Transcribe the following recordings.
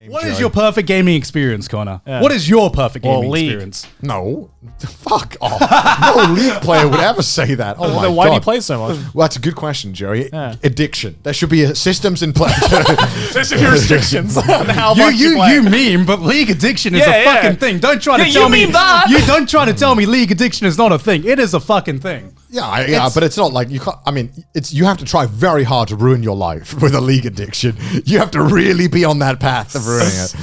What is your perfect gaming experience, Connor? Yeah. What is your perfect gaming experience? No. Fuck off. No League player would ever say that. Oh my God. Why do you play so much? Well, that's a good question, Jerry. Yeah. Addiction. There should be systems in place. There should be restrictions on how much you play. You meme, but League addiction is a fucking thing. Don't try to tell me that. You don't try to tell me League addiction is not a thing. It is a fucking thing. Yeah, but it's not like you can't. I mean, you have to try very hard to ruin your life with a League addiction. You have to really be on that path of ruining it.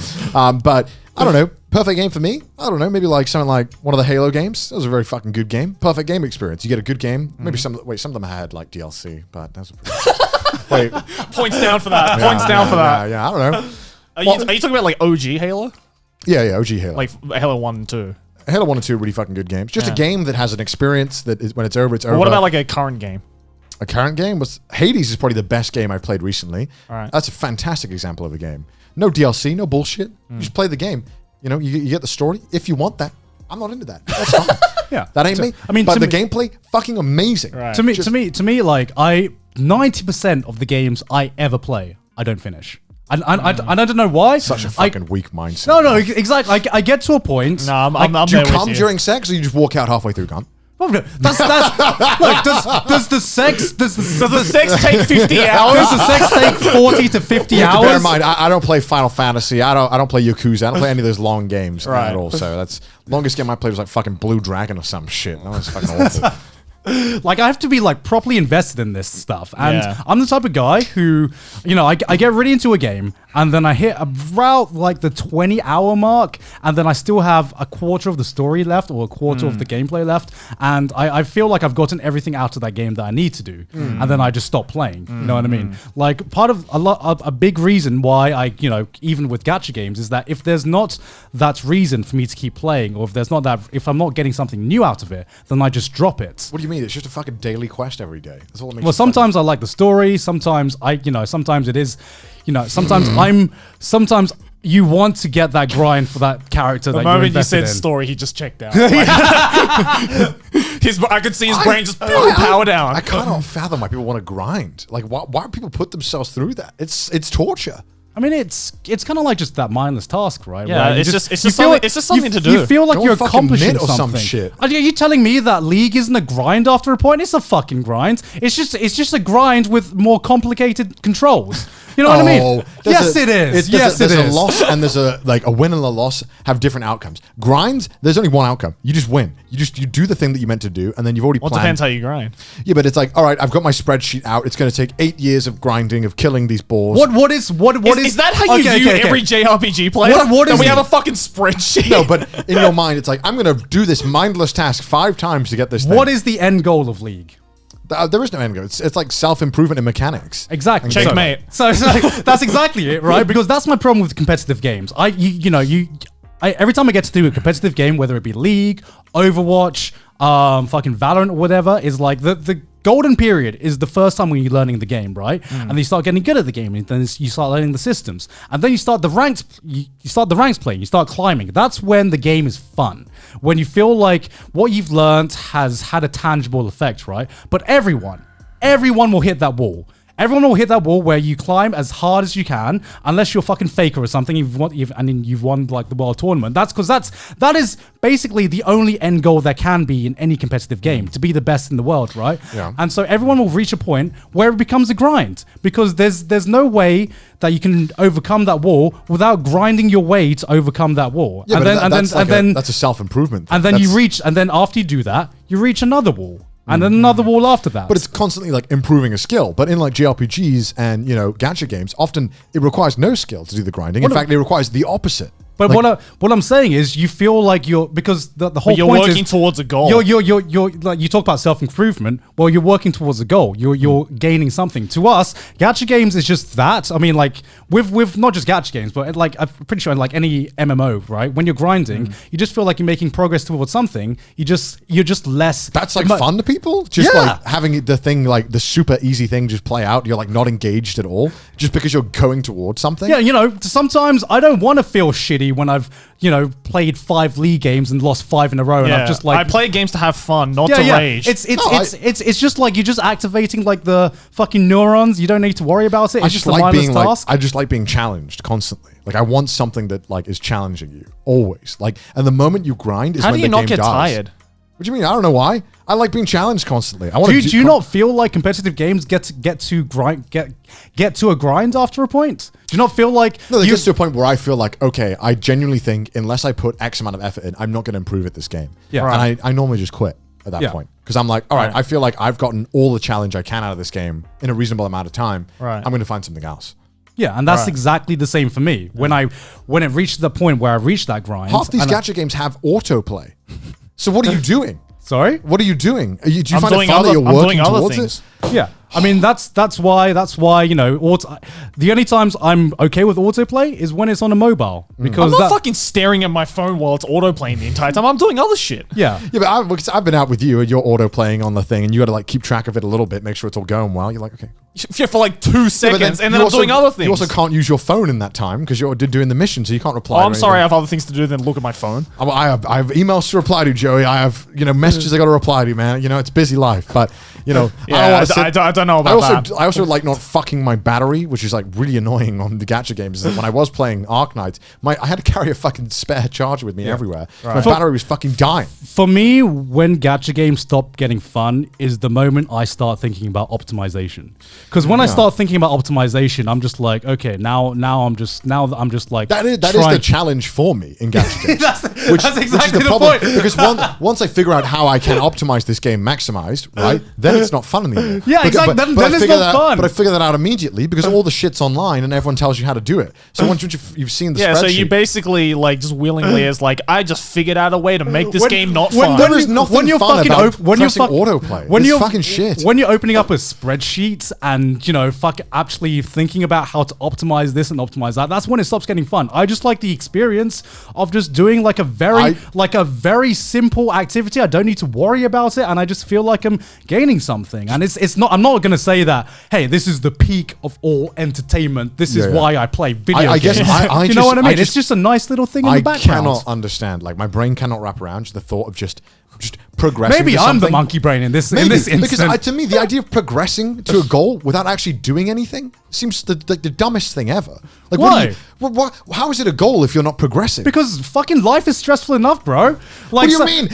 But I don't know. Perfect game for me? I don't know. Maybe like something like one of the Halo games. That was a very fucking good game. Perfect game experience. You get a good game. Maybe some of them had like DLC, but that's wait. Points down for that. Points down for that. Yeah, I don't know. Are you talking about like OG Halo? Yeah, OG Halo. Like Halo 1 and 2. Halo 1 and 2 are really fucking good games. Just a game that has an experience that is, when it's over, it's over. What about like a current game? A current game? Hades is probably the best game I've played recently. All right. That's a fantastic example of a game. No DLC, no bullshit. You just play the game. You know, you get the story. If you want that, I'm not into that. That's fine. Yeah. That ain't me. I mean, but the gameplay, fucking amazing. Right. To me, like 90% of the games I ever play, I don't finish. I don't know why. Such a fucking weak mindset. No, exactly. I get to a point. No, I'm do you come during sex, or you just walk out halfway through, gun? Look, does the sex take 50 hours? Does the sex take 40 to 50 hours? Bear in mind, I don't play Final Fantasy. I don't play Yakuza. I don't play any of those long games at all. So that's longest game I played was like fucking Blue Dragon or some shit. That was fucking awful. Like, I have to be like properly invested in this stuff, and I'm the type of guy who, you know, I get really into a game, and then I hit about like the 20-hour mark, and then I still have a quarter of the story left or a quarter of the gameplay left, and I feel like I've gotten everything out of that game that I need to do, and then I just stop playing. You know what I mean? Like, part of a big reason why I, you know, even with gacha games, is that if there's not that reason for me to keep playing, or if I'm not getting something new out of it, then I just drop it. What do you mean? It's just a fucking daily quest every day. That's all it makes. Well, sometimes I like the story. Sometimes sometimes it is, you know, sometimes you want to get that grind for that character. The moment you said story, he just checked out. Like, I could see his brain just power down. I cannot fathom why people want to grind. Like, why do people put themselves through that? It's torture. I mean, it's kind of like just that mindless task, right? Yeah, it's just something to do. You feel like you're accomplishing or something. Some shit. Are you telling me that League isn't a grind after a point? It's a fucking grind. It's just a grind with more complicated controls. You know what I mean? Yes, it is. Yes, it is. There's a loss and there's a win and a loss have different outcomes. Grinds, there's only one outcome. You just win. You do the thing that you meant to do, and then you've already planned. Well, it depends how you grind. Yeah, but it's like, all right, I've got my spreadsheet out. It's going to take 8 years of grinding, of killing these balls. Is that how you view every JRPG player? We have a fucking spreadsheet. No, but in your mind, it's like, I'm going to do this mindless task 5 times to get this thing. What is the end goal of League? There is no end goal. It's like self-improvement in mechanics. Exactly. Checkmate. So that's exactly it, right? Because that's my problem with competitive games. Every time I get to do a competitive game, whether it be League, Overwatch, fucking Valorant or whatever, is like the golden period is the first time when you're learning the game, right? And then you start getting good at the game, and then you start learning the systems, and then you start the ranks. You start the ranks playing. You start climbing. That's when the game is fun. When you feel like what you've learned has had a tangible effect, right? But everyone will hit that wall. Everyone will hit that wall where you climb as hard as you can, unless you're fucking Faker or something. You've won like the world tournament. That's because that is basically the only end goal there can be in any competitive game, to be the best in the world, right? Yeah. And so everyone will reach a point where it becomes a grind, because there's no way that you can overcome that wall without grinding your way to overcome that wall. Yeah, that's a self-improvement. And then after you do that, you reach another wall. And then another wall after that. But it's constantly like improving a skill. But in like JRPGs and, you know, gacha games, often it requires no skill to do the grinding. In fact, it requires the opposite. But what I'm saying is, you feel like because the whole point is you're working towards a goal. You're like, you talk about self-improvement. Well, you're working towards a goal. You're gaining something. To us, gacha games is just that. I mean, like with not just gacha games, but like I'm pretty sure in like any MMO, right? When you're grinding, you just feel like you're making progress towards something. You're just less. That's like fun to people. Just like having the thing, like the super easy thing, just play out. You're like not engaged at all, just because you're going towards something. Yeah, you know, sometimes I don't want to feel shitty when I've, you know, played 5 League games and lost 5 in a row, and I've just like, I play games to have fun, not to rage. It's just like you're just activating like the fucking neurons. You don't need to worry about it. It's just a mindless task. I just like being challenged constantly. Like I want something that like is challenging you always. Like, and the moment you grind is How when do you the not game get dies. tired? What do you mean? I don't know why. I like being challenged constantly. I want Do you not feel like competitive games get to a grind after a point? Do you not feel like No, it gets to a point where I feel like, okay, I genuinely think unless I put X amount of effort in, I'm not going to improve at this game. Yeah. Right. And I normally just quit at that point because I'm like, all right, I feel like I've gotten all the challenge I can out of this game in a reasonable amount of time. Right. I'm going to find something else. Yeah, and that's exactly the same for me. When it reached the point where I reached that grind. Half these gacha games have autoplay. So what are you doing? Sorry? What are you doing? Do you I'm find it doing fun that other- you're I'm working doing other towards things. it? Yeah. I mean, that's why, the only times I'm okay with autoplay is when it's on a mobile. Because I'm not fucking staring at my phone while it's auto-playing the entire time. I'm doing other shit. Yeah. Yeah, but because I've been out with you and you're auto playing on the thing and you got to like keep track of it a little bit, make sure it's all going well. You're like, okay. Yeah, for like 2 seconds, and then you I'm doing other things. You also can't use your phone in that time because you're doing the mission, so you can't reply. Oh, I'm sorry, I have other things to do than look at my phone. I have emails to reply to, Joey. I have messages I got to reply to, man. It's busy life, but Yeah, I don't know about that. I also like not fucking my battery, which is like really annoying on the gacha games. Is that when I was playing Arc Knights, I had to carry a fucking spare charger with me everywhere. My battery was fucking dying. For me, when gacha games stop getting fun is the moment I start thinking about optimization. Because when I start thinking about optimization, I'm just like, okay, now I'm just like that is the challenge for me in gacha games. that's exactly the problem, point. Because once I figure out how I can optimize this game maximized, right, then it's not fun anymore. Yeah, exactly. Then I it's figure not fun. But I figure that out immediately because all the shit's online and everyone tells you how to do it. So once you've seen the spreadsheet. So you basically like just willingly is like, I just figured out a way to make this game not fun. There is nothing fun about pressing autoplay. It's fucking shit. When you're opening up a spreadsheet and actually thinking about how to optimize this and optimize that, that's when it stops getting fun. I just like the experience of just doing like a very simple activity. I don't need to worry about it, and I just feel like I'm gaining something. And it's not. I'm not going to say that. Hey, this is the peak of all entertainment. This is why I play video games. Guess I you know what I mean? It's just a nice little thing in the background. I cannot understand. Like my brain cannot wrap around the thought of just progressing. Maybe to I'm the something. monkey brain in this instance. Because to me, the idea of progressing to a goal without actually doing anything seems the dumbest thing ever. Like, Why? How is it a goal if you're not progressing? Because fucking life is stressful enough, bro. Like, what do you mean?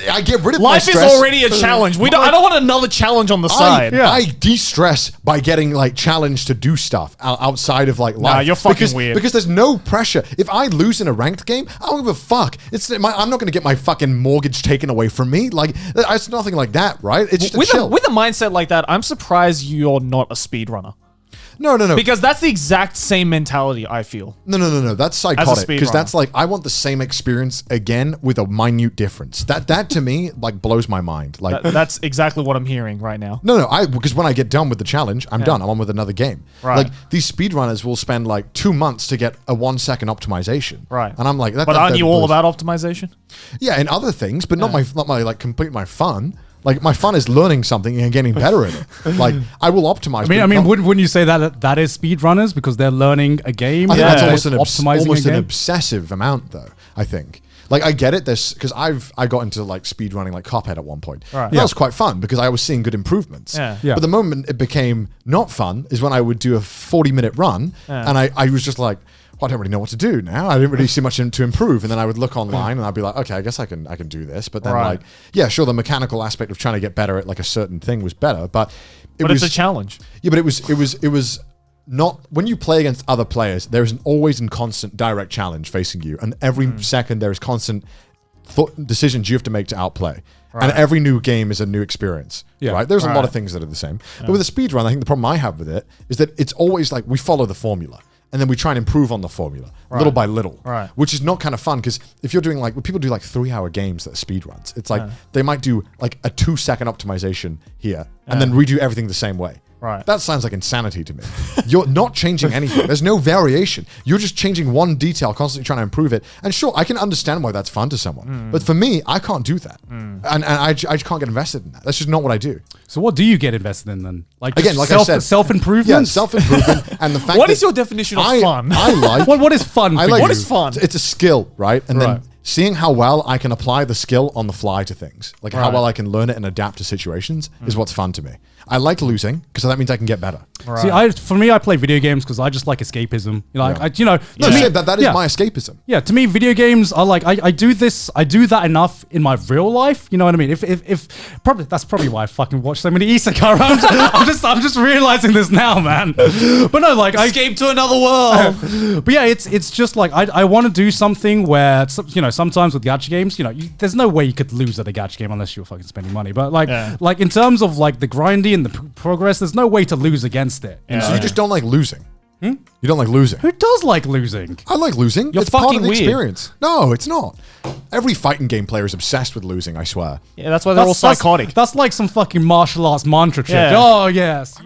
I get rid of my Life stress. is already a challenge. I don't want another challenge on the side. I de-stress by getting like challenged to do stuff outside of like life. Nah, you're fucking weird. Because there's no pressure. If I lose in a ranked game, I don't give a fuck. I'm not going to get my fucking mortgage taken away from me. Like it's nothing like that, right? It's just with chill. with a mindset like that, I'm surprised you're not a speedrunner. No. Because that's the exact same mentality I feel. No. That's psychotic. Because that's like, I want the same experience again with a minute difference. That to me, like, blows my mind. Like that's exactly what I'm hearing right now. No. Because when I get done with the challenge, I'm done. I'm on with another game. Right. Like, these speedrunners will spend like 2 months to get a 1 second optimization. Right. And I'm like, but aren't you all about optimization? Yeah, and other things, but not my like complete my fun. Like my fun is learning something and getting better at it. Like I will optimize. I mean, wouldn't you say that is speedrunners because they're learning a game? I think that's optimizing an obsessive amount, though. I think. Like I get it. This because I got into like speedrunning like Cuphead at one point. Right. That was quite fun because I was seeing good improvements. Yeah. Yeah. But the moment it became not fun is when I would do a 40-minute run and I was just like, well, I don't really know what to do now. I didn't really see much to improve. And then I would look online and I'd be like, okay, I guess I can do this. But then like, yeah, sure, the mechanical aspect of trying to get better at like a certain thing was better, but it's a challenge. Yeah, but it was not when you play against other players, there is an always and constant direct challenge facing you. And every second there is constant decisions you have to make to outplay. And every new game is a new experience, right? There's a lot of things that are the same. But with a speedrun, I think the problem I have with it is that it's always like we follow the formula. And then we try and improve on the formula little by little, which is not kind of fun because if you're doing like when people do like 3-hour games that are speed runs, it's like they might do like a 2-second optimization here and then redo everything the same way. Right. That sounds like insanity to me. You're not changing anything. There's no variation. You're just changing one detail, constantly trying to improve it. And sure, I can understand why that's fun to someone. But for me, I can't do that. And I just can't get invested in that. That's just not what I do. So what do you get invested in then? Like again, like I said, self-improvement? Yeah, self-improvement. And the fact what is your definition of fun? I like... what is fun for you? What is fun? It's a skill, right? And then seeing how well I can apply the skill on the fly to things. Like how well I can learn it and adapt to situations is what's fun to me. I like losing because that means I can get better. See, for me, I play video games because I just like escapism. You know, No, to me, that is my escapism. Yeah, to me, video games are like I do that enough in my real life. You know what I mean? If probably that's probably why I fucking watch so many isekai rounds. I'm just realizing this now, man. But no, like escape to another world. But yeah, it's just like I want to do something where sometimes with gacha games, there's no way you could lose at a gacha game unless you're fucking spending money. But like in terms of like the grindy and the progress, there's no way to lose against it. So you just don't like losing. You don't like losing. Who does like losing? I like losing. You're it's part fucking of the weird. experience. No, it's not. Every fighting game player is obsessed with losing, I swear. Yeah, that's why they're all psychotic. That's like some fucking martial arts mantra shit. Yeah. Oh yes.